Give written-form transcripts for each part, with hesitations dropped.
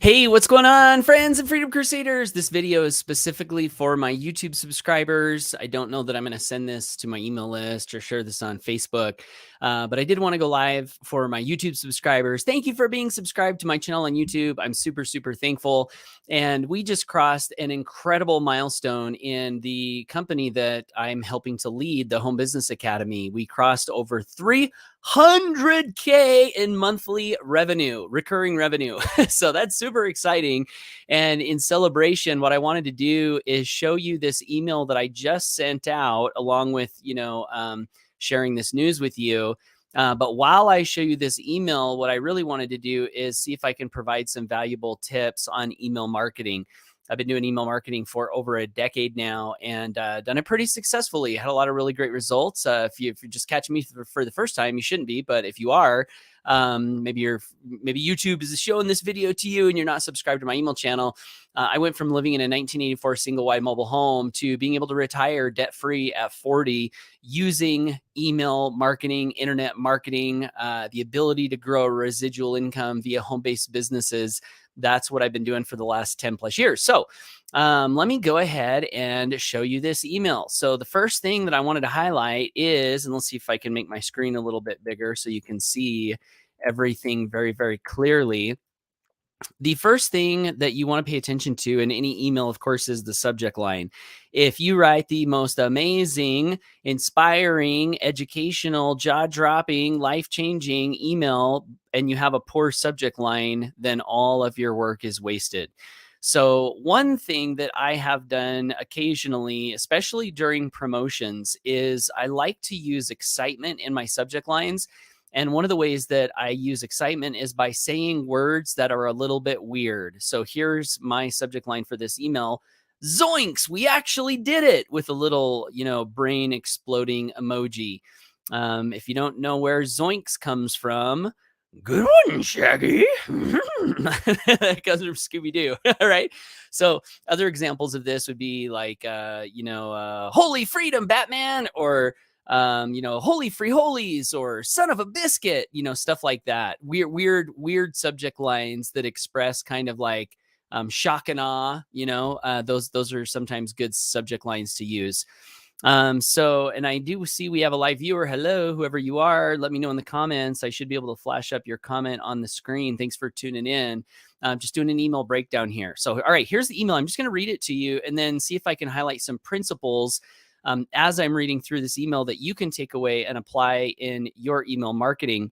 Hey, what's going on, friends and Freedom Crusaders? This video is specifically for my YouTube subscribers. I don't know that I'm going to send this to my email list or share this on Facebook, but I did want to go live for my YouTube subscribers. Thank you for being subscribed to my channel on YouTube. I'm super, super thankful. And we just crossed an incredible milestone in the company that I'm helping to lead, the Home Business Academy. We crossed over 300K in monthly revenue, recurring revenue. So that's super exciting. And in celebration, what I wanted to do is show you this email that I just sent out along with, sharing this news with you. But while I show you this email, what I really wanted to do is see if I can provide some valuable tips on email marketing. I've been doing email marketing for over a decade now and done it pretty successfully. Had a lot of really great results. If you're just catching me for the first time, you shouldn't be. But if you are, maybe YouTube is showing this video to you and you're not subscribed to my email channel. I went from living in a 1984 single wide mobile home to being able to retire debt free at 40 using email marketing, internet marketing, the ability to grow a residual income via home-based businesses. That's what I've been doing for the last 10 plus years. So let me go ahead and show you this email. So the first thing that I wanted to highlight is, and let's see if I can make my screen a little bit bigger so you can see everything very, very clearly. The first thing that you want to pay attention to in any email, of course, is the subject line. If you write the most amazing, inspiring, educational, jaw-dropping, life-changing email and you have a poor subject line, then all of your work is wasted. So one thing that I have done occasionally, especially during promotions, is I like to use excitement in my subject lines. And one of the ways that I use excitement is by saying words that are a little bit weird. So here's my subject line for this email. ZOINKS, we actually did it, with a little, brain exploding emoji. If you don't know where ZOINKS comes from, good one, Shaggy. That comes from Scooby-Doo. All right. So other examples of this would be like, holy freedom, Batman, or holy free holies, or son of a biscuit, stuff like that. Weird subject lines that express kind of like shock and awe, those are sometimes good subject lines to use. And I do see we have a live viewer. Hello, whoever you are, let me know in the comments. I should be able to flash up your comment on the screen. Thanks for tuning in. Just doing an email breakdown here. So, all right, here's the email. I'm just going to read it to you and then see if I can highlight some principles as I'm reading through this email that you can take away and apply in your email marketing.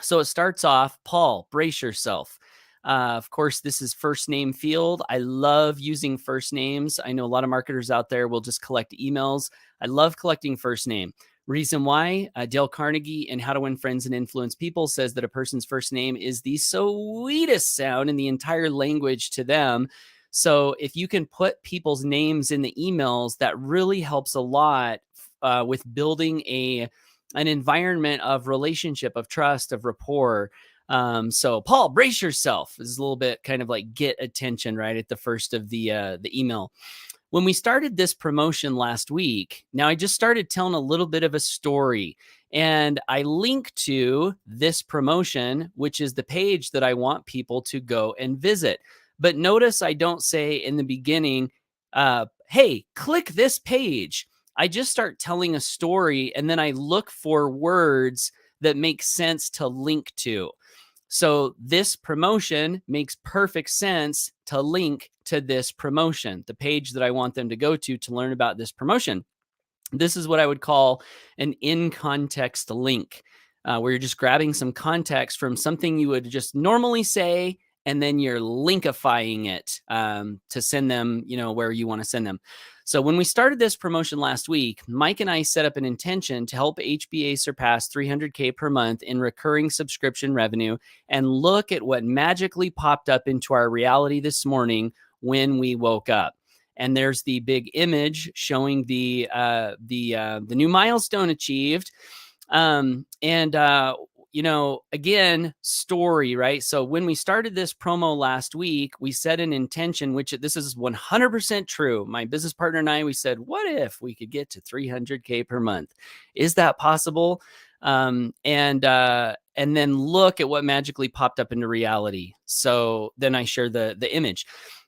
So it starts off, Paul, brace yourself. Of course, this is first name field. I love using first names. I know a lot of marketers out there will just collect emails. I love collecting first name. Reason why, Dale Carnegie in How to Win Friends and Influence People says that a person's first name is the sweetest sound in the entire language to them. So if you can put people's names in the emails, that really helps a lot with building an environment of relationship, of trust, of rapport. So Paul, brace yourself is a little bit kind of like get attention right at the first of the email. When we started this promotion last week, now I just started telling a little bit of a story, and I link to this promotion, which is the page that I want people to go and visit. But notice I don't say in the beginning, hey, click this page. I just start telling a story, and then I look for words that make sense to link to. So this promotion makes perfect sense to link to this promotion, the page that I want them to go to learn about this promotion. This is what I would call an in-context link, where you're just grabbing some context from something you would just normally say, and then you're linkifying it to send them, where you want to send them. So when we started this promotion last week, Mike and I set up an intention to help HBA surpass 300K per month in recurring subscription revenue, and look at what magically popped up into our reality this morning when we woke up. And there's the big image showing the new milestone achieved. Again, story, right? So when we started this promo last week, we set an intention, which this is 100% true. My business partner and I, we said, what if we could get to 300K per month? Is that possible? and then look at what magically popped up into reality. So then I share the image.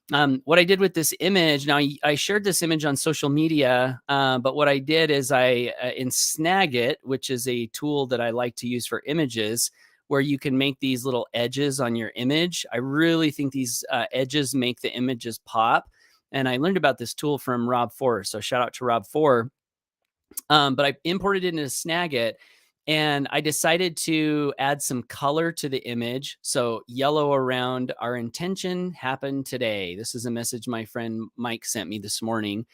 What I did with this image, now I shared this image on social media, but what I did is in Snagit, which is a tool that I like to use for images, where you can make these little edges on your image. I really think these edges make the images pop. And I learned about this tool from Rob Four. So shout out to Rob Four. But I imported it into Snagit, and I decided to add some color to the image. So yellow around our intention happened today. This is a message my friend Mike sent me this morning.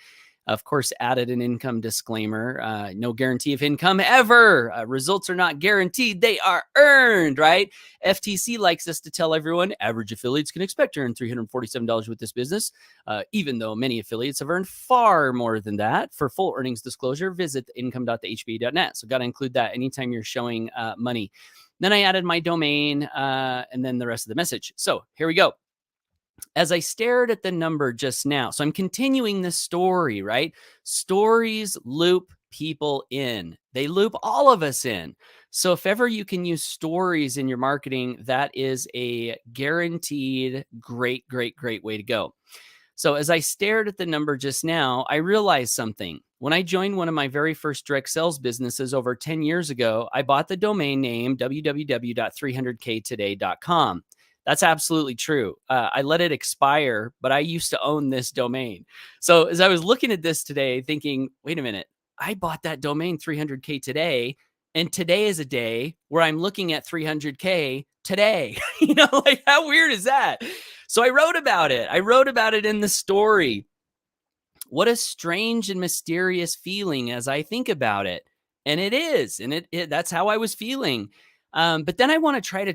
Of course, added an income disclaimer. No guarantee of income ever. Results are not guaranteed. They are earned, right? FTC likes us to tell everyone average affiliates can expect to earn $347 with this business, even though many affiliates have earned far more than that. For full earnings disclosure, visit income.thehba.net. So got to include that anytime you're showing money. Then I added my domain and then the rest of the message. So here we go. As I stared at the number just now, so I'm continuing this story, right? Stories loop people in. They loop all of us in. So if ever you can use stories in your marketing, that is a guaranteed great, great, great way to go. So as I stared at the number just now, I realized something. When I joined one of my very first direct sales businesses over 10 years ago, I bought the domain name www.300ktoday.com. That's absolutely true. I let it expire, but I used to own this domain. So as I was looking at this today, thinking, wait a minute, I bought that domain 300K today. And today is a day where I'm looking at 300K today. Like how weird is that? So I wrote about it. I wrote about it in the story. What a strange and mysterious feeling as I think about it. And it is. And that's how I was feeling. But then I want to try to,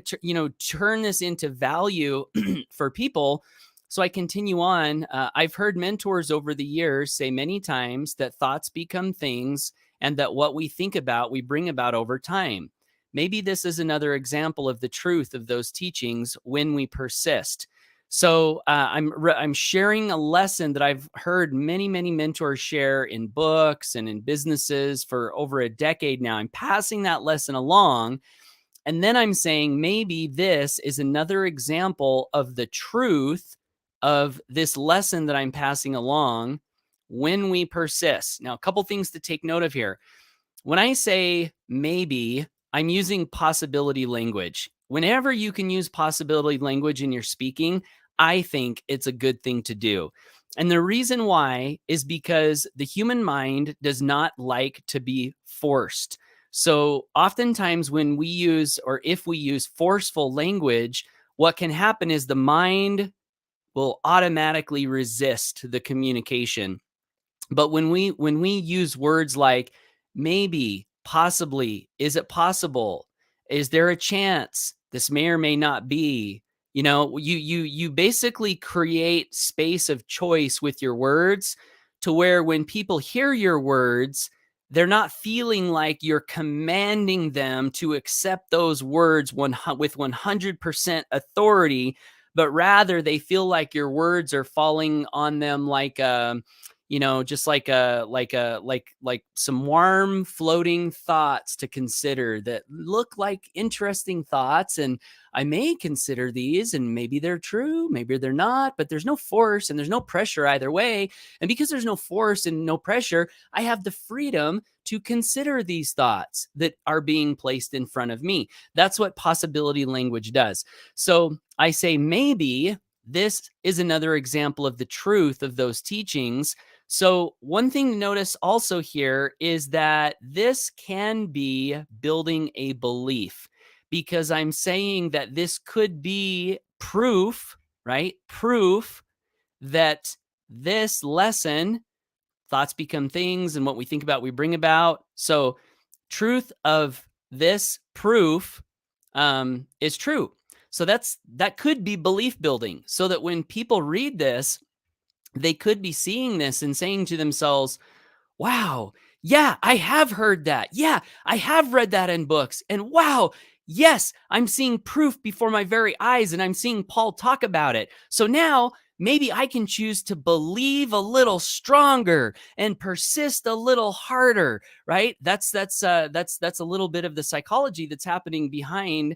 turn this into value for people. So I continue on. I've heard mentors over the years say many times that thoughts become things and that what we think about, we bring about over time. Maybe this is another example of the truth of those teachings when we persist. So I'm sharing a lesson that I've heard many, many mentors share in books and in businesses for over a decade now. I'm passing that lesson along. And then I'm saying maybe this is another example of the truth of this lesson that I'm passing along when we persist. Now, a couple things to take note of here. When I say maybe, I'm using possibility language. Whenever you can use possibility language in your speaking, I think it's a good thing to do. And the reason why is because the human mind does not like to be forced. So oftentimes when we use, or if we use forceful language, what can happen is the mind will automatically resist the communication. But when we use words like maybe, possibly, is it possible, is there a chance, this may or may not be, you basically create space of choice with your words to where when people hear your words, they're not feeling like you're commanding them to accept those words with 100% authority, but rather they feel like your words are falling on them like just like some warm floating thoughts to consider that look like interesting thoughts. And I may consider these and maybe they're true, maybe they're not, but there's no force and there's no pressure either way. And because there's no force and no pressure, I have the freedom to consider these thoughts that are being placed in front of me. That's what possibility language does. So I say, maybe this is another example of the truth of those teachings. So one thing to notice also here is that this can be building a belief, because I'm saying that this could be proof, right? Proof that this lesson, thoughts become things, and what we think about, we bring about. So truth of this proof is true. So that could be belief building, so that when people read this, they could be seeing this and saying to themselves, wow, yeah, I have heard that. Yeah, I have read that in books. And wow, yes, I'm seeing proof before my very eyes, and I'm seeing Paul talk about it. So now maybe I can choose to believe a little stronger and persist a little harder, right? That's a little bit of the psychology that's happening behind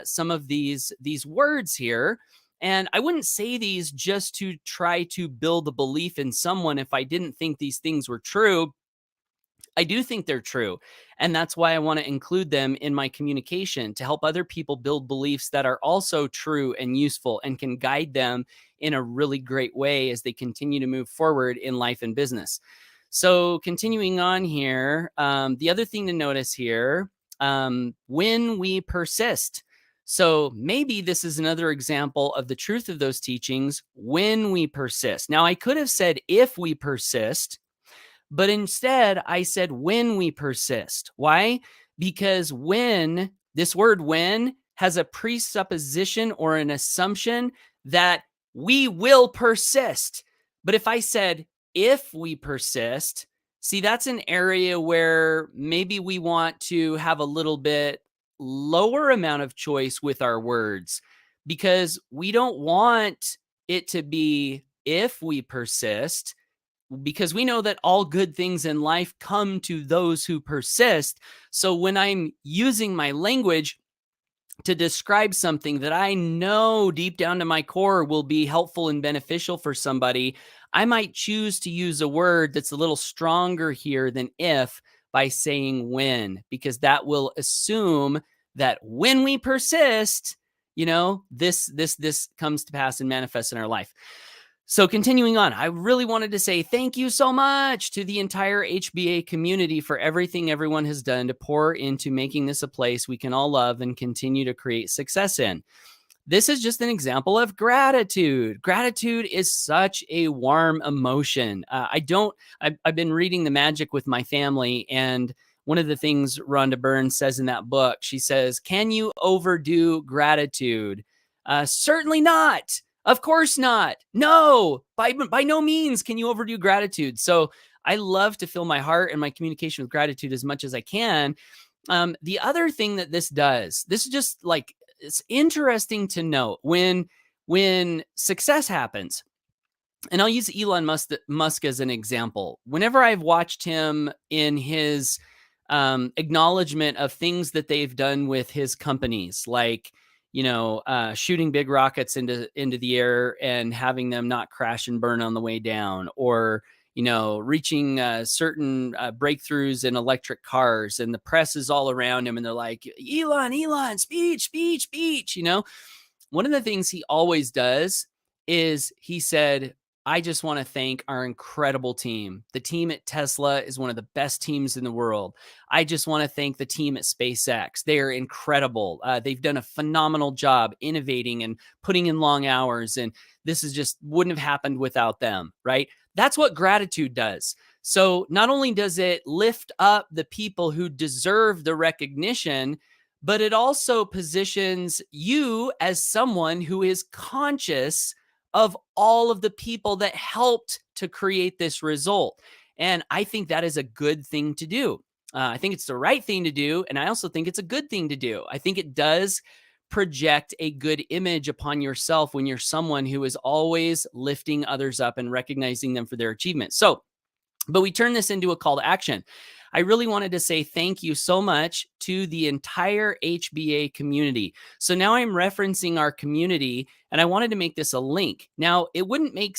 some of these words here. And I wouldn't say these just to try to build a belief in someone if I didn't think these things were true. I do think they're true. And that's why I want to include them in my communication to help other people build beliefs that are also true and useful and can guide them in a really great way as they continue to move forward in life and business. So, continuing on here, the other thing to notice here, when we persist. So, maybe this is another example of the truth of those teachings when we persist. Now, I could have said if we persist, but instead, I said when we persist. Why? Because when, this word when, has a presupposition or an assumption that we will persist. But if I said if we persist, see, that's an area where maybe we want to have a little bit lower amount of choice with our words because we don't want it to be if we persist, because we know that all good things in life come to those who persist. So when I'm using my language to describe something that I know deep down to my core will be helpful and beneficial for somebody, I might choose to use a word that's a little stronger here than if by saying when, because that will assume that when we persist, this comes to pass and manifests in our life. So continuing on, I really wanted to say thank you so much to the entire HBA community for everything everyone has done to pour into making this a place we can all love and continue to create success in. This is just an example of gratitude. Gratitude is such a warm emotion. I've been reading The Magic with my family, and one of the things Rhonda Byrne says in that book, she says, can you overdo gratitude? Certainly not. Of course not. No, by no means can you overdo gratitude. So I love to fill my heart and my communication with gratitude as much as I can. The other thing that this does, this is just like, it's interesting to note when success happens. And I'll use Elon Musk as an example. Whenever I've watched him in his acknowledgement of things that they've done with his companies, like shooting big rockets into the air and having them not crash and burn on the way down, or reaching certain breakthroughs in electric cars, and the press is all around him and they're like, Elon, speech. One of the things he always does is he said, I just want to thank our incredible team. The team at Tesla is one of the best teams in the world. I just want to thank the team at SpaceX. They are incredible. They've done a phenomenal job innovating and putting in long hours. And this is just wouldn't have happened without them, right? That's what gratitude does. So not only does it lift up the people who deserve the recognition, but it also positions you as someone who is conscious of all of the people that helped to create this result. And I think that is a good thing to do. I think it's the right thing to do. And I also think it's a good thing to do. I think it does project a good image upon yourself when you're someone who is always lifting others up and recognizing them for their achievements. So, but we turn this into a call to action. I really wanted to say thank you so much to the entire HBA community. So now I'm referencing our community, and I wanted to make this a link. Now it wouldn't make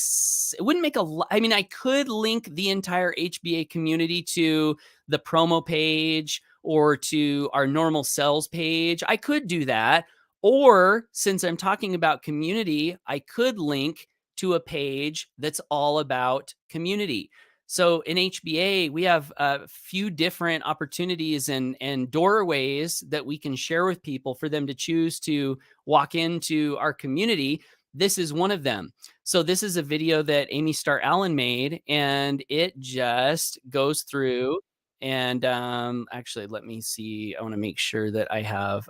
I mean, I could link the entire HBA community to the promo page or to our normal sales page. I could do that. Or since I'm talking about community, I could link to a page that's all about community. So in HBA, we have a few different opportunities and doorways that we can share with people for them to choose to walk into our community. This is one of them. So this is a video that Amy Starr Allen made, and it just goes through and actually, let me see. I want to make sure that I have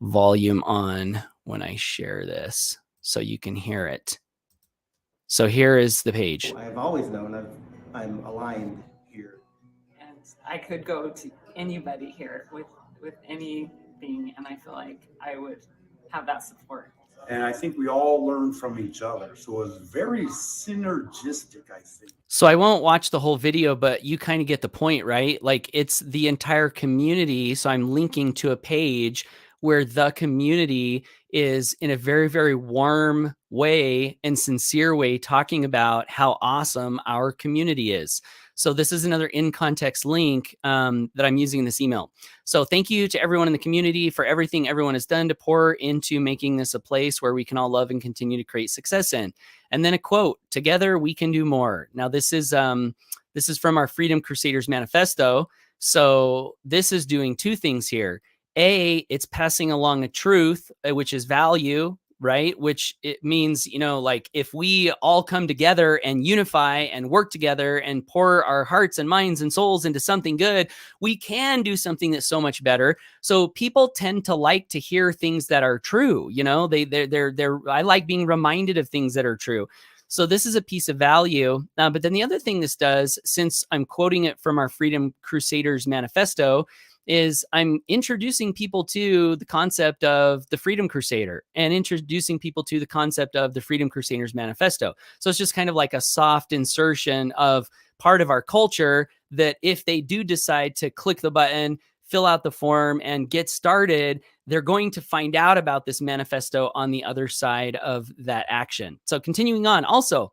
volume on when I share this so you can hear it. So here is the page. I've always known I'm aligned here. And I could go to anybody here with anything, and I feel like I would have that support. And I think we all learn from each other. So it was very synergistic, I think. So I won't watch the whole video, but you kind of get the point, right? Like it's the entire community. So I'm linking to a page where the community is in a very, very warm way and sincere way talking about how awesome our community is. So this is another in context link that I'm using in this email. So thank you to everyone in the community for everything everyone has done to pour into making this a place where we can all love and continue to create success in. And then a quote, together we can do more. Now this is from our Freedom Crusaders manifesto. So this is doing two things here. A, it's passing along a truth, which is value, right? Which it means, you know, like if we all come together and unify and work together and pour our hearts and minds and souls into something good, we can do something that's so much better. So people tend to like to hear things that are true. You know, I like being reminded of things that are true. So this is a piece of value. But then the other thing this does, since I'm quoting it from our Freedom Crusaders manifesto, is I'm introducing people to the concept of the Freedom Crusader and introducing people to the concept of the Freedom Crusaders manifesto. So it's just kind of like a soft insertion of part of our culture that if they do decide to click the button, fill out the form and get started, they're going to find out about this manifesto on the other side of that action. So continuing on, also,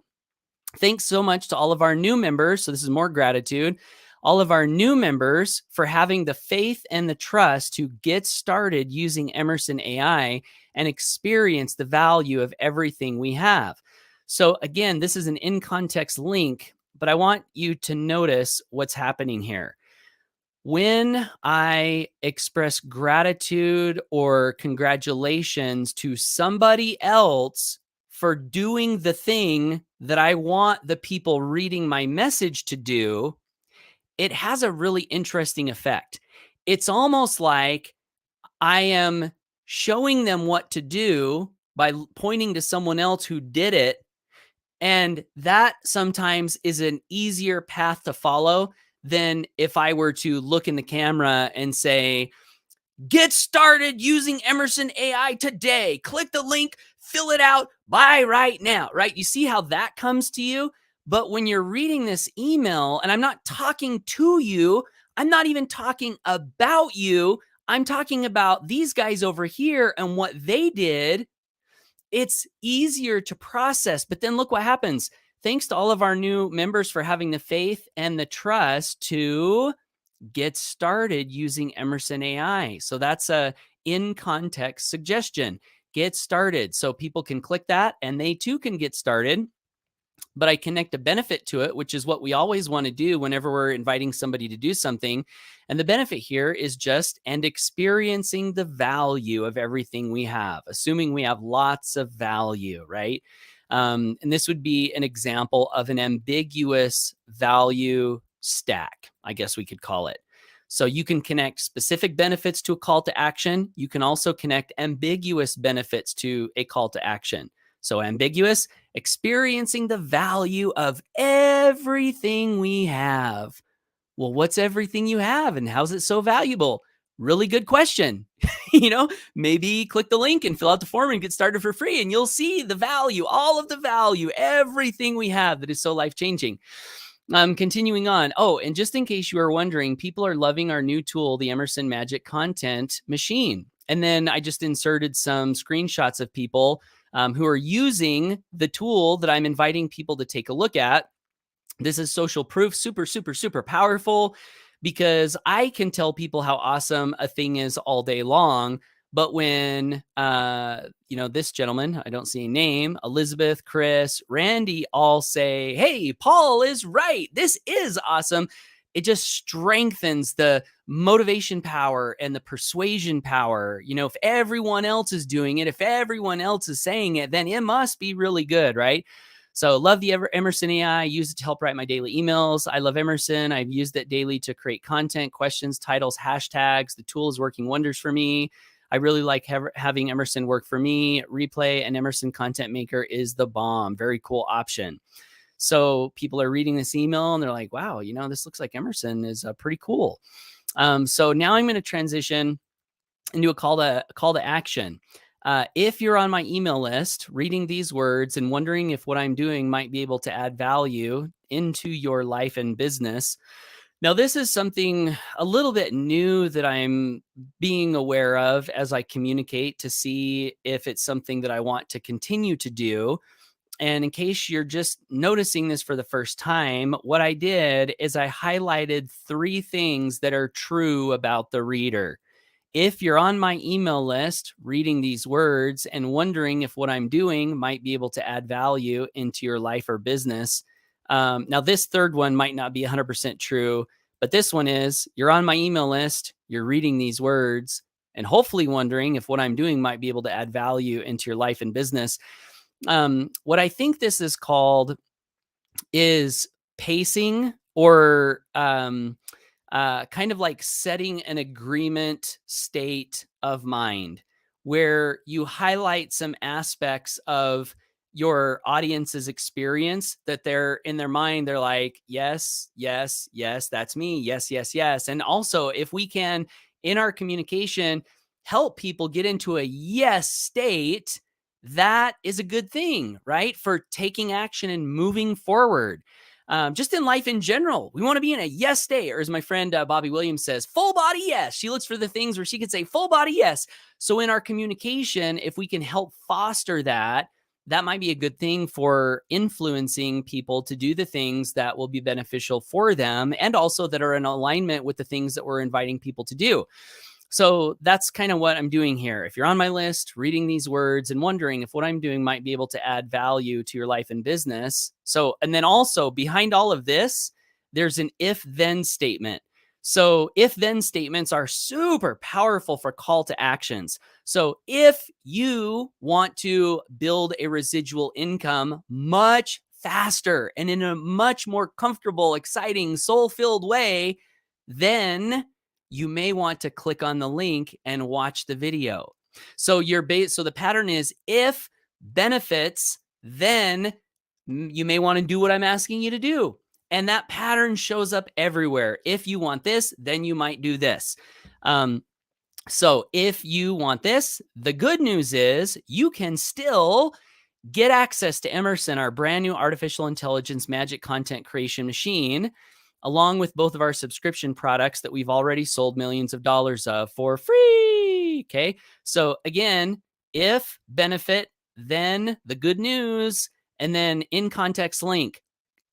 thanks so much to all of our new members. So this is more gratitude. All of our new members for having the faith and the trust to get started using Emerson AI and experience the value of everything we have. So again, this is an in-context link, but I want you to notice what's happening here. When I express gratitude or congratulations to somebody else for doing the thing that I want the people reading my message to do, it has a really interesting effect. It's almost like I am showing them what to do by pointing to someone else who did it. And that sometimes is an easier path to follow than if I were to look in the camera and say, get started using Emerson AI today. Click the link, fill it out, buy right now, right? You see how that comes to you? But when you're reading this email, and I'm not talking to you, I'm not even talking about you, I'm talking about these guys over here and what they did, it's easier to process. But then look what happens. Thanks to all of our new members for having the faith and the trust to get started using Emerson AI. So that's a in context suggestion. Get started. So people can click that and they too can get started. But I connect a benefit to it, which is what we always want to do whenever we're inviting somebody to do something. And the benefit here is just and experiencing the value of everything we have, assuming we have lots of value, right? And this would be an example of an ambiguous value stack, I guess we could call it. So you can connect specific benefits to a call to action. You can also connect ambiguous benefits to a call to action. So ambiguous, experiencing the value of everything we have. Well, what's everything you have and how's it so valuable? Really good question. You know, maybe click the link and fill out the form and get started for free and you'll see the value, all of the value, everything we have that is so life-changing. Continuing on. Oh, and just in case you are wondering, people are loving our new tool, the Emerson Magic Content Machine. And then I just inserted some screenshots of people who are using the tool that I'm inviting people to take a look at. This is social proof, super, super, super powerful because I can tell people how awesome a thing is all day long. But when, this gentleman, I don't see a name, Elizabeth, Chris, Randy all say, hey, Paul is right. This is awesome. It just strengthens the motivation power and the persuasion power. You know, if everyone else is doing it, if everyone else is saying it, then it must be really good, right? So love the Emerson AI. I use it to help write my daily emails. I love Emerson. I've used it daily to create content, questions, titles, hashtags. The tool is working wonders for me. I really like having Emerson work for me. Replay and Emerson Content Maker is the bomb. Very cool option. So people are reading this email and they're like, wow, you know, this looks like Emerson is pretty cool. So now I'm going to transition into a call to action. If you're on my email list, reading these words and wondering if what I'm doing might be able to add value into your life and business. Now, this is something a little bit new that I'm being aware of as I communicate to see if it's something that I want to continue to do. And in case you're just noticing this for the first time, what I did is I highlighted 3 things that are true about the reader. If you're on my email list reading these words and wondering if what I'm doing might be able to add value into your life or business. Now, this third one might not be 100% true, but this one is you're on my email list, you're reading these words, and hopefully wondering if what I'm doing might be able to add value into your life and business. What I think this is called is pacing or kind of like setting an agreement state of mind where you highlight some aspects of your audience's experience that they're in their mind. They're like, yes, yes, yes, that's me. Yes, yes, yes. And also, if we can, in our communication, help people get into a yes state, that is a good thing, right? For taking action and moving forward. Just in life in general, we want to be in a yes state, or as my friend Bobby Williams says, full body yes. She looks for the things where she can say full body yes. So in our communication, if we can help foster that, that might be a good thing for influencing people to do the things that will be beneficial for them and also that are in alignment with the things that we're inviting people to do. So that's kind of what I'm doing here. If you're on my list, reading these words and wondering if what I'm doing might be able to add value to your life and business. So, and then also behind all of this, there's an if-then statement. So if-then statements are super powerful for call to actions. So if you want to build a residual income much faster and in a much more comfortable, exciting, soul-filled way, then you may want to click on the link and watch the video. So so the pattern is if benefits, then you may want to do what I'm asking you to do. And that pattern shows up everywhere. If you want this, then you might do this. So if you want this, the good news is you can still get access to Emerson, our brand new artificial intelligence magic content creation machine, along with both of our subscription products that we've already sold millions of dollars of for free. Okay. So again, if benefit, then the good news, and then in context link,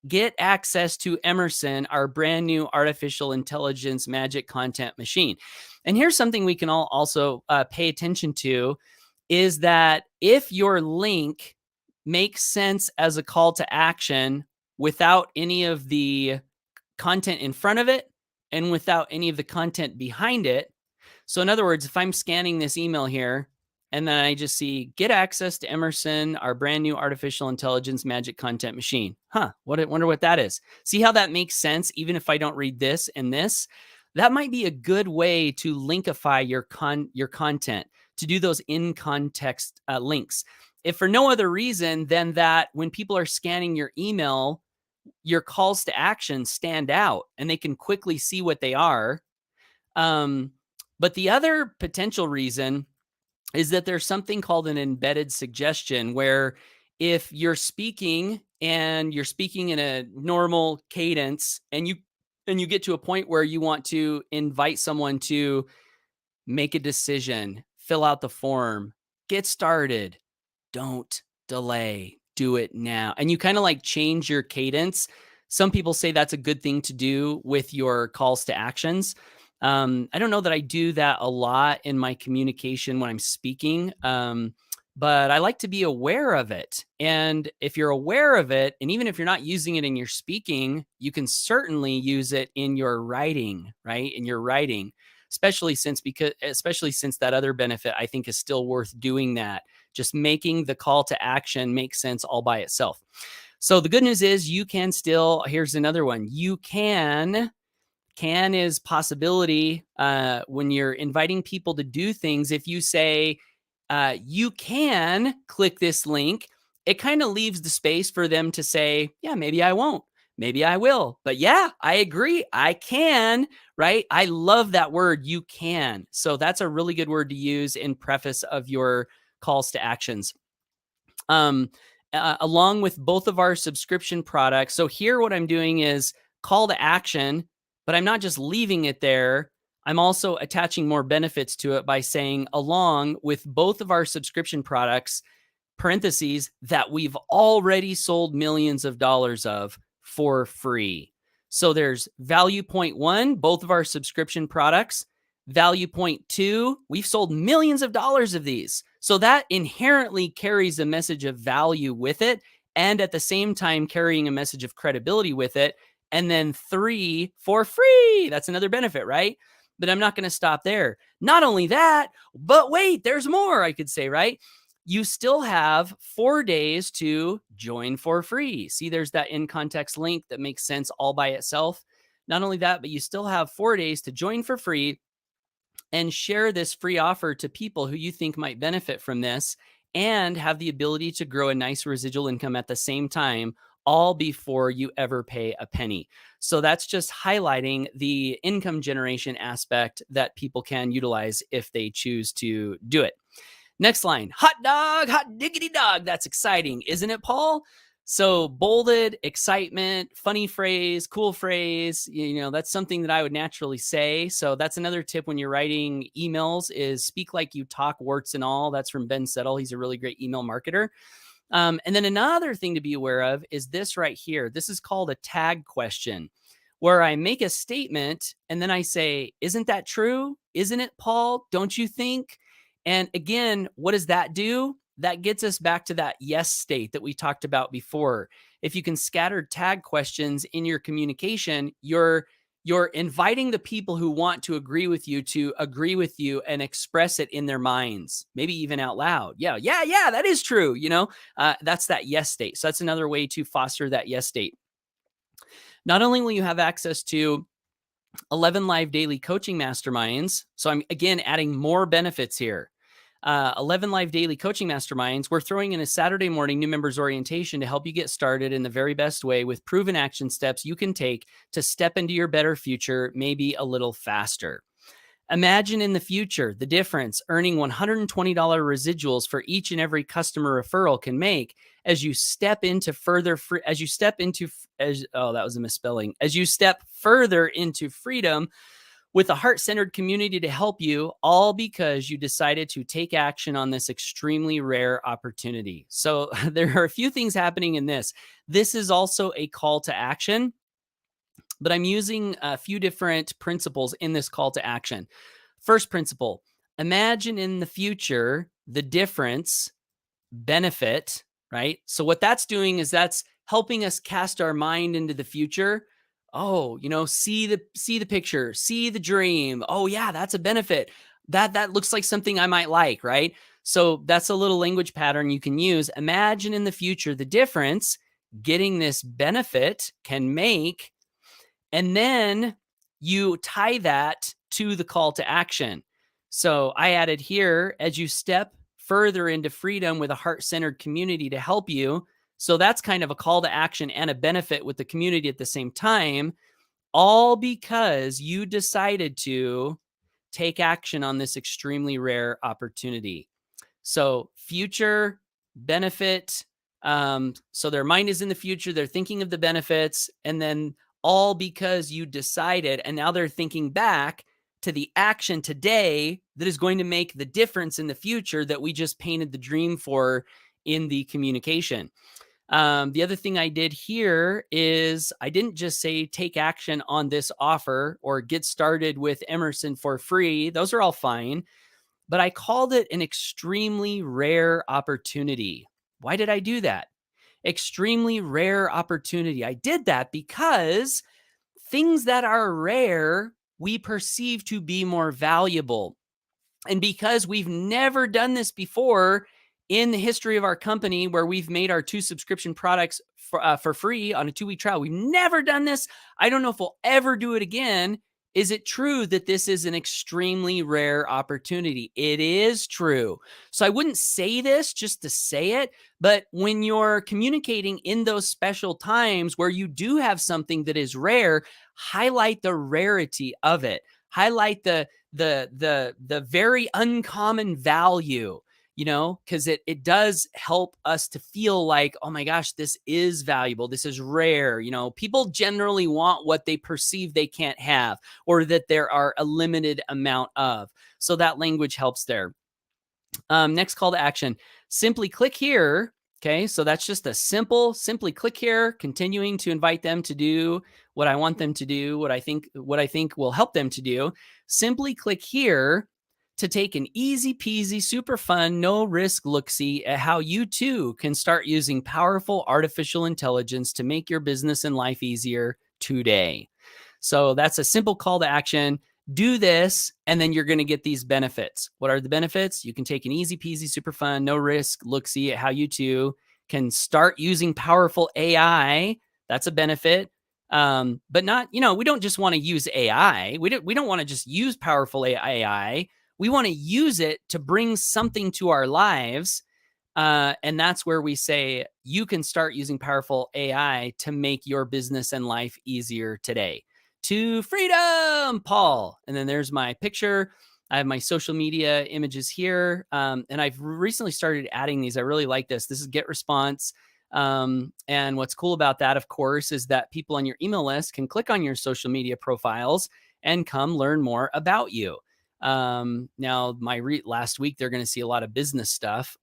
get access to Emerson, our brand new artificial intelligence magic content machine. And here's something we can all also pay attention to is that if your link makes sense as a call to action without any of the content in front of it and without any of the content behind it. So in other words, if I'm scanning this email here and then I just see get access to Emerson, our brand new artificial intelligence magic content machine. Wonder what that is. See how that makes sense even if I don't read this and this? That might be a good way to linkify your content, to do those in context links. If for no other reason than that when people are scanning your email, your calls to action stand out and they can quickly see what they are. But the other potential reason is that there's something called an embedded suggestion where if you're speaking and you're speaking in a normal cadence and you get to a point where you want to invite someone to make a decision, fill out the form, get started, don't delay. Do it now. And you kind of like change your cadence. Some people say that's a good thing to do with your calls to actions. I don't know that I do that a lot in my communication when I'm speaking, but I like to be aware of it. And if you're aware of it, and even if you're not using it in your speaking, you can certainly use it in your writing, right? In your writing, especially since that other benefit I think is still worth doing that. Just making the call to action make sense all by itself. So the good news is you can still, here's another one. You can is possibility when you're inviting people to do things. If you say, you can click this link, it kind of leaves the space for them to say, yeah, maybe I won't. Maybe I will. But yeah, I agree. I can, right? I love that word, you can. So that's a really good word to use in preface of your calls to actions. Along with both of our subscription products. So here what I'm doing is call to action, but I'm not just leaving it there. I'm also attaching more benefits to it by saying along with both of our subscription products, parentheses, that we've already sold millions of dollars of for free. So there's value point 1, both of our subscription products. Value point 2, we've sold millions of dollars of these. So that inherently carries a message of value with it, and at the same time carrying a message of credibility with it. And then 3, for free. That's another benefit, right? But I'm not going to stop there. Not only that, but wait, there's more, I could say, right? You still have 4 days to join for free. See, there's that in context link that makes sense all by itself. Not only that, but you still have 4 days to join for free and share this free offer to people who you think might benefit from this and have the ability to grow a nice residual income at the same time, all before you ever pay a penny. So that's just highlighting the income generation aspect that people can utilize if they choose to do it. Next line, hot dog, hot diggity dog. That's exciting, isn't it, Paul? So bolded, excitement, funny phrase, cool phrase, that's something that I would naturally say. So that's another tip when you're writing emails is speak like you talk, warts and all. That's from Ben Settle. He's a really great email marketer. And then another thing to be aware of is this right here. This is called a tag question, where I make a statement and then I say, isn't that true? Isn't it, Paul? Don't you think? And again, what does that do? That gets us back to that yes state that we talked about before. If you can scatter tag questions in your communication, you're inviting the people who want to agree with you and express it in their minds, maybe even out loud. Yeah, that is true. That's that yes state. So that's another way to foster that yes state. Not only will you have access to 11 live daily coaching masterminds. So I'm again adding more benefits here. 11 live daily coaching masterminds. We're throwing in a Saturday morning new members orientation to help you get started in the very best way with proven action steps you can take to step into your better future, maybe a little faster. Imagine in the future the difference earning $120 residuals for each and every customer referral can make as you step further into freedom with a heart-centered community to help you, all because you decided to take action on this extremely rare opportunity. So there are a few things happening in this. This is also a call to action, but I'm using a few different principles in this call to action. First principle, imagine in the future the difference benefit, right? So what that's doing is that's helping us cast our mind into the future. Oh, see the picture, see the dream. Oh yeah, that's a benefit. That looks like something I might like, right? So that's a little language pattern you can use. Imagine in the future the difference getting this benefit can make, and then you tie that to the call to action. So I added here, as you step further into freedom with a heart-centered community to help you. So that's kind of a call to action and a benefit with the community at the same time, all because you decided to take action on this extremely rare opportunity. So future benefit. So their mind is in the future. They're thinking of the benefits, and then all because you decided, and now they're thinking back to the action today that is going to make the difference in the future that we just painted the dream for in the communication. The other thing I did here is I didn't just say take action on this offer or get started with Emerson for free. Those are all fine, but I called it an extremely rare opportunity. Why did I do that? Extremely rare opportunity. I did that because things that are rare, we perceive to be more valuable. And because we've never done this before in the history of our company, where we've made our 2 subscription products for free on a 2-week trial, we've never done this. I don't know if we'll ever do it again. Is it true that this is an extremely rare opportunity? It is true. So I wouldn't say this just to say it, but when you're communicating in those special times where you do have something that is rare, highlight the rarity of it. Highlight the very uncommon value. because it does help us to feel like, oh my gosh, this is valuable. This is rare. People generally want what they perceive they can't have, or that there are a limited amount of. So that language helps there. Next call to action, simply click here. Okay, so that's just a simply click here, continuing to invite them to do what I want them to do, what I think will help them to do. Simply click here to take an easy peasy, super fun, no risk look-see at how you too can start using powerful artificial intelligence to make your business and life easier today. So that's a simple call to action. Do this, and then you're going to get these benefits. What are the benefits? You can take an easy peasy, super fun, no risk look-see at how you too can start using powerful AI. That's a benefit. But not, we don't just want to use AI. We don't want to just use powerful AI. We want to use it to bring something to our lives. And that's where we say you can start using powerful AI to make your business and life easier today. To freedom, Paul. And then there's my picture. I have my social media images here. And I've recently started adding these. I really like this. This is Get Response. And what's cool about that, of course, is that people on your email list can click on your social media profiles and come learn more about you. Now, last week, they're going to see a lot of business stuff.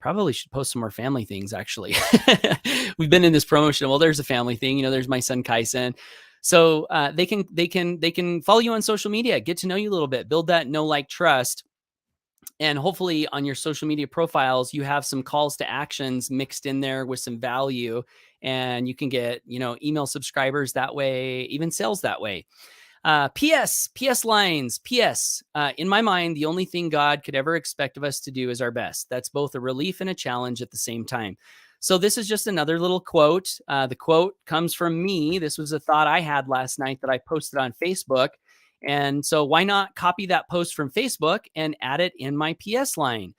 Probably should post some more family things, actually. We've been in this promotion. Well, there's a family thing. There's my son, Kaisen. So they can follow you on social media, get to know you a little bit, build that know, like, trust. And hopefully on your social media profiles, you have some calls to actions mixed in there with some value, and you can get, email subscribers that way, even sales that way. PS lines, in my mind, the only thing God could ever expect of us to do is our best. That's both a relief and a challenge at the same time. So this is just another little quote. The quote comes from me. This was a thought I had last night that I posted on Facebook. And so why not copy that post from Facebook and add it in my PS line?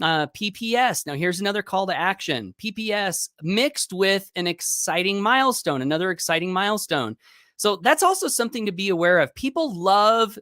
PPS. Now here's another call to action. PPS mixed with an exciting milestone, another exciting milestone. So that's also something to be aware of. People love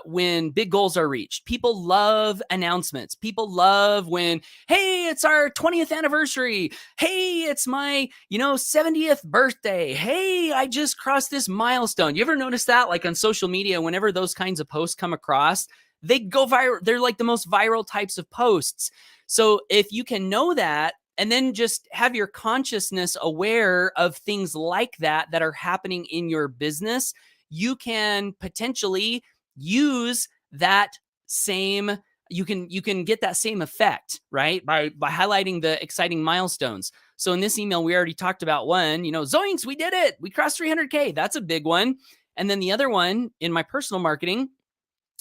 when big goals are reached. People love announcements. People love when, hey, it's our 20th anniversary. Hey, it's my, 70th birthday. Hey, I just crossed this milestone. You ever notice that? Like on social media, whenever those kinds of posts come across, they go viral. They're like the most viral types of posts. So if you can know that, and then just have your consciousness aware of things like that are happening in your business, you can potentially use that same, you can get that same effect, right? By highlighting the exciting milestones. So in this email, we already talked about one, ZOINKS, we did it. We crossed 300K. That's a big one. And then the other one in my personal marketing,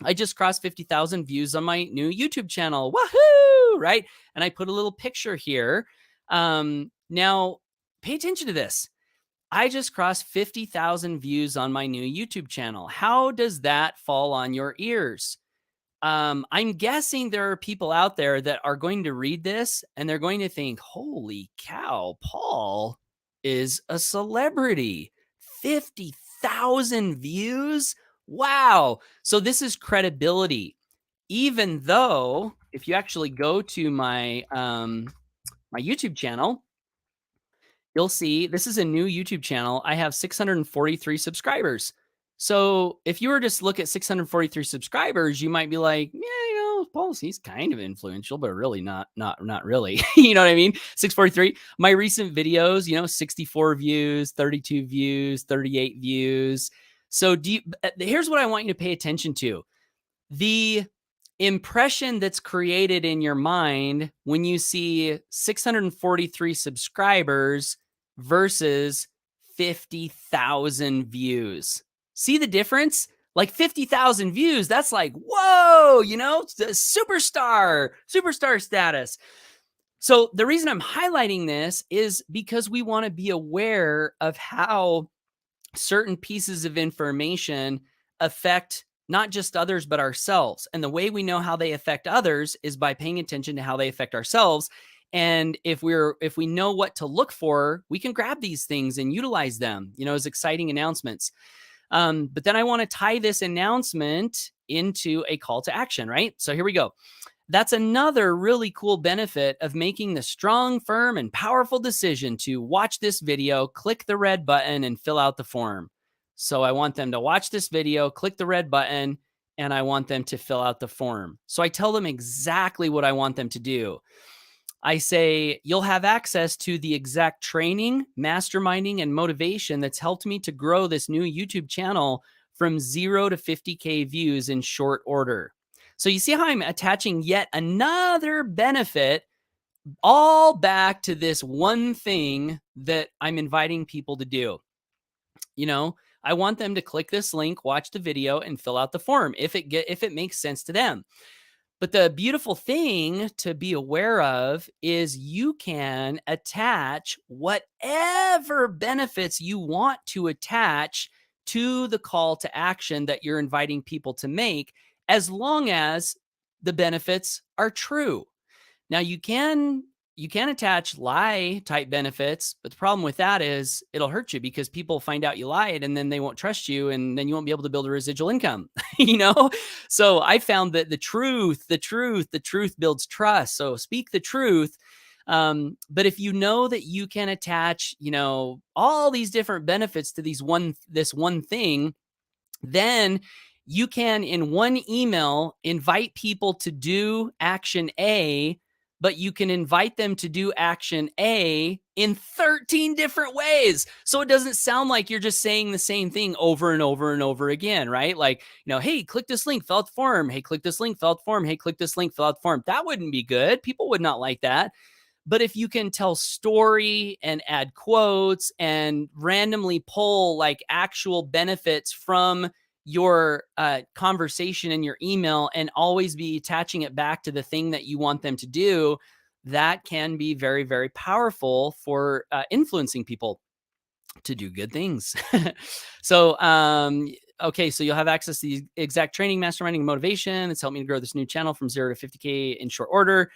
I just crossed 50,000 views on my new YouTube channel. Woohoo! Right? And I put a little picture here. Now, pay attention to this. I just crossed 50,000 views on my new YouTube channel. How does that fall on your ears? I'm guessing there are people out there that are going to read this and they're going to think, holy cow, Paul is a celebrity. 50,000 views? Wow. So this is credibility. Even though if you actually go to my my YouTube channel, you'll see this is a new YouTube channel. I have 643 subscribers. So if you were just look at 643 subscribers, you might be like, yeah, Paul's, he's kind of influential, but really not really. You know what I mean? 643. My recent videos, 64 views, 32 views, 38 views. So here's what I want you to pay attention to. The impression that's created in your mind when you see 643 subscribers versus 50,000 views. See the difference? Like 50,000 views, that's like, whoa, the superstar status. So the reason I'm highlighting this is because we want to be aware of how certain pieces of information affect not just others, but ourselves. And the way we know how they affect others is by paying attention to how they affect ourselves. And if we know what to look for, we can grab these things and utilize them, as exciting announcements. But then I want to tie this announcement into a call to action, right? So here we go. that's another really cool benefit of making the strong, firm, and powerful decision to watch this video, click the red button, and fill out the form. So I want them to watch this video, click the red button, and I want them to fill out the form. So I tell them exactly what I want them to do. I say, you'll have access to the exact training, masterminding, and motivation that's helped me to grow this new YouTube channel from 0 to 50K views in short order. So you see how I'm attaching yet another benefit all back to this one thing that I'm inviting people to do. You know, I want them to click this link, watch the video, and fill out the form if it makes sense to them. But the beautiful thing to be aware of is you can attach whatever benefits you want to attach to the call to action that you're inviting people to make, as long as the benefits are true. Now you can attach lie type benefits, but the problem with that is it'll hurt you because people find out you lied and then they won't trust you and then you won't be able to build a residual income, you know? So I found that the truth builds trust. So speak the truth. But if you know that you can attach, you know, all these different benefits to this one thing, then you can in one email invite people to do action A, but you can invite them to do action A in 13 different ways. So it doesn't sound like you're just saying the same thing over and over and over again, right? Like, you know, hey, click this link, fill out the form. Hey, click this link, fill out the form. Hey, click this link, fill out the form. That wouldn't be good. People would not like that. But if you can tell story and add quotes and randomly pull like actual benefits from your conversation in your email and always be attaching it back to the thing that you want them to do, that can be very, very powerful for influencing people to do good things. So, okay, so you'll have access to the exact training, masterminding, and motivation. It's helped me to grow this new channel from 0 to 50K in short order.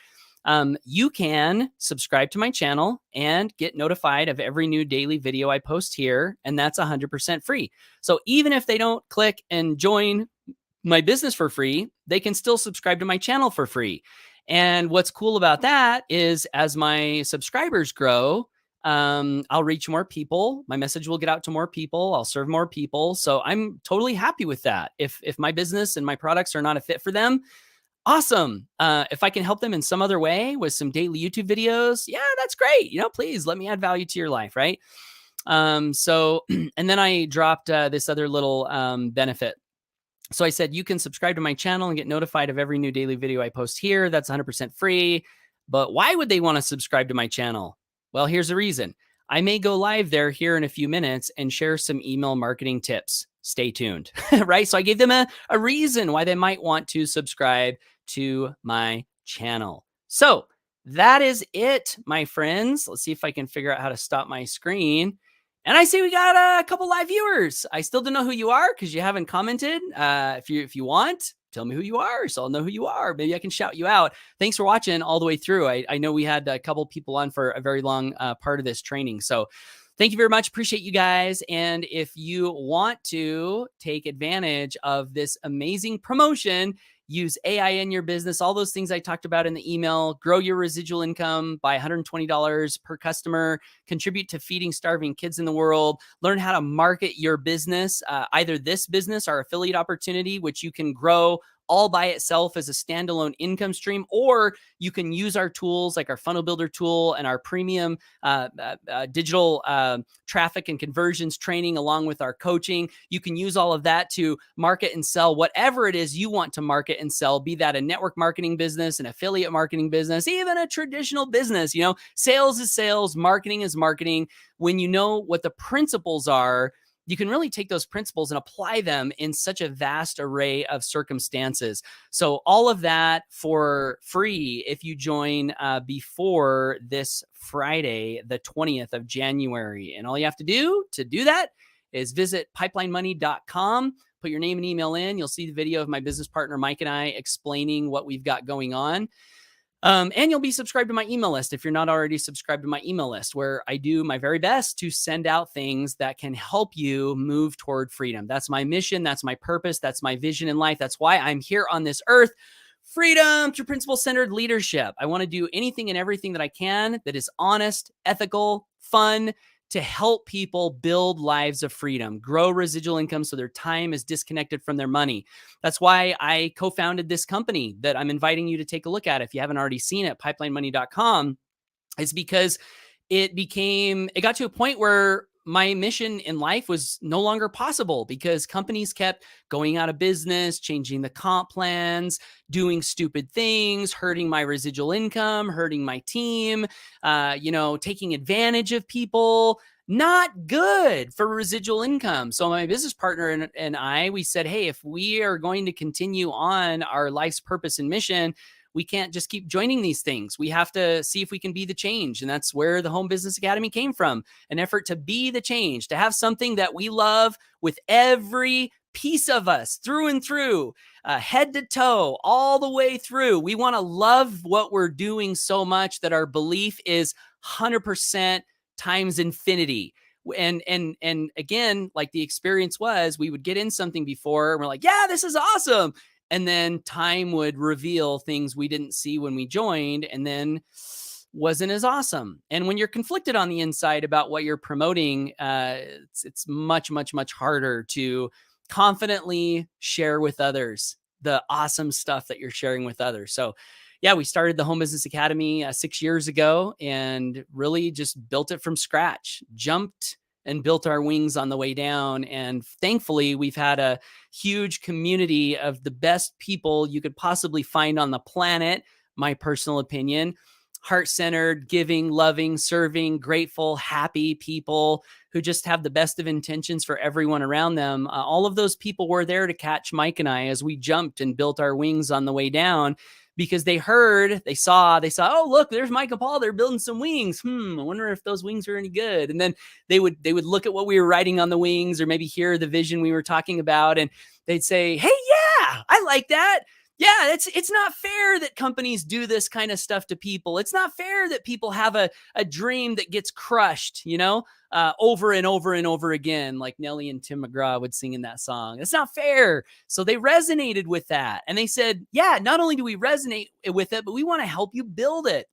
You can subscribe to my channel and get notified of every new daily video I post here, and that's 100% free. So even if they don't click and join my business for free, they can still subscribe to my channel for free. And what's cool about that is as my subscribers grow, I'll reach more people. My message will get out to more people. I'll serve more people. So I'm totally happy with that. If my business and my products are not a fit for them, awesome. If I can help them in some other way with some daily YouTube videos, yeah, that's great. You know, please let me add value to your life, right? So, and then I dropped this other little benefit. So I said, you can subscribe to my channel and get notified of every new daily video I post here. That's 100% free. But why would they want to subscribe to my channel? Well, here's the reason. I may go live there here in a few minutes and share some email marketing tips. Stay tuned, right? So I gave them a reason why they might want to subscribe to my channel. So that is it, my friends. Let's see if I can figure out how to stop my screen. And I see we got a couple live viewers. I still don't know who you are because you haven't commented. If you want, tell me who you are so I'll know who you are. Maybe I can shout you out. Thanks for watching all the way through. I know we had a couple people on for a very long part of this training. So thank you very much. Appreciate you guys. And if you want to take advantage of this amazing promotion, use AI in your business, all those things I talked about in the email, grow your residual income by $120 per customer, contribute to feeding starving kids in the world, learn how to market your business, either this business or affiliate opportunity, which you can grow all by itself as a standalone income stream, or you can use our tools like our funnel builder tool and our premium digital traffic and conversions training along with our coaching. You can use all of that to market and sell whatever it is you want to market and sell, be that a network marketing business, an affiliate marketing business, even a traditional business. You know, sales is sales, marketing is marketing. When you know what the principles are, you can really take those principles and apply them in such a vast array of circumstances. So all of that for free if you join before this Friday, the 20th of January. And all you have to do that is visit pipelinemoney.com, put your name and email in. You'll see the video of my business partner, Mike, and I explaining what we've got going on. And you'll be subscribed to my email list if you're not already subscribed to my email list, where I do my very best to send out things that can help you move toward freedom. That's my mission. That's my purpose. That's my vision in life. That's why I'm here on this earth, freedom through principle-centered leadership. I want to do anything and everything that I can that is honest, ethical, fun, to help people build lives of freedom, grow residual income so their time is disconnected from their money. That's why I co-founded this company that I'm inviting you to take a look at if you haven't already seen it, pipelinemoney.com. It's because it got to a point where my mission in life was no longer possible because companies kept going out of business, changing the comp plans, doing stupid things, hurting my residual income, hurting my team, taking advantage of people. Not good for residual income. So my business partner and I, we said, hey, if we are going to continue on our life's purpose and mission, we can't just keep joining these things. We have to see if we can be the change. And that's where the Home Business Academy came from, an effort to be the change, to have something that we love with every piece of us through and through, head to toe, all the way through. We want to love what we're doing so much that our belief is 100% times infinity. And again, like the experience was, we would get in something before and we're like, yeah, this is awesome. And then time would reveal things we didn't see when we joined and then wasn't as awesome. And when you're conflicted on the inside about what you're promoting, it's much, much, much harder to confidently share with others the awesome stuff that you're sharing with others. So yeah, we started the Home Business Academy 6 years ago and really just built it from scratch, jumped and built our wings on the way down. And thankfully, we've had a huge community of the best people you could possibly find on the planet, my personal opinion, heart-centered, giving, loving, serving, grateful, happy people who just have the best of intentions for everyone around them. All of those people were there to catch Mike and I as we jumped and built our wings on the way down. Because they saw, oh, look, there's Mike and Paul. They're building some wings. I wonder if those wings are any good. And then they would look at what we were writing on the wings or maybe hear the vision we were talking about. And they'd say, hey, yeah, I like that. Yeah, it's not fair that companies do this kind of stuff to people. It's not fair that people have a dream that gets crushed, over and over and over again, like Nelly and Tim McGraw would sing in that song. It's not fair. So they resonated with that. And they said, yeah, not only do we resonate with it, but we want to help you build it.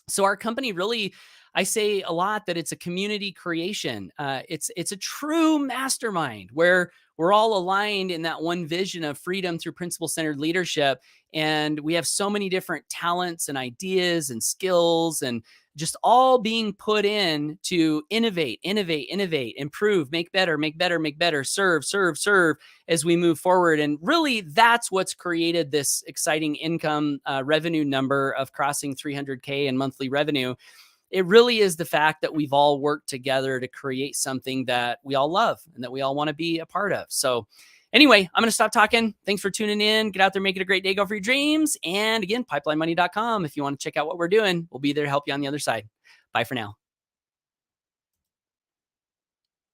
So our company really, I say a lot that it's a community creation. It's a true mastermind where we're all aligned in that one vision of freedom through principle-centered leadership. And we have so many different talents and ideas and skills and just all being put in to innovate, improve, make better, serve as we move forward. And really that's what's created this exciting income revenue number of crossing 300K in monthly revenue. It really is the fact that we've all worked together to create something that we all love and that we all want to be a part of. So anyway, I'm going to stop talking. Thanks for tuning in. Get out there, make it a great day. Go for your dreams. And again, pipelinemoney.com. If you want to check out what we're doing, we'll be there to help you on the other side. Bye for now.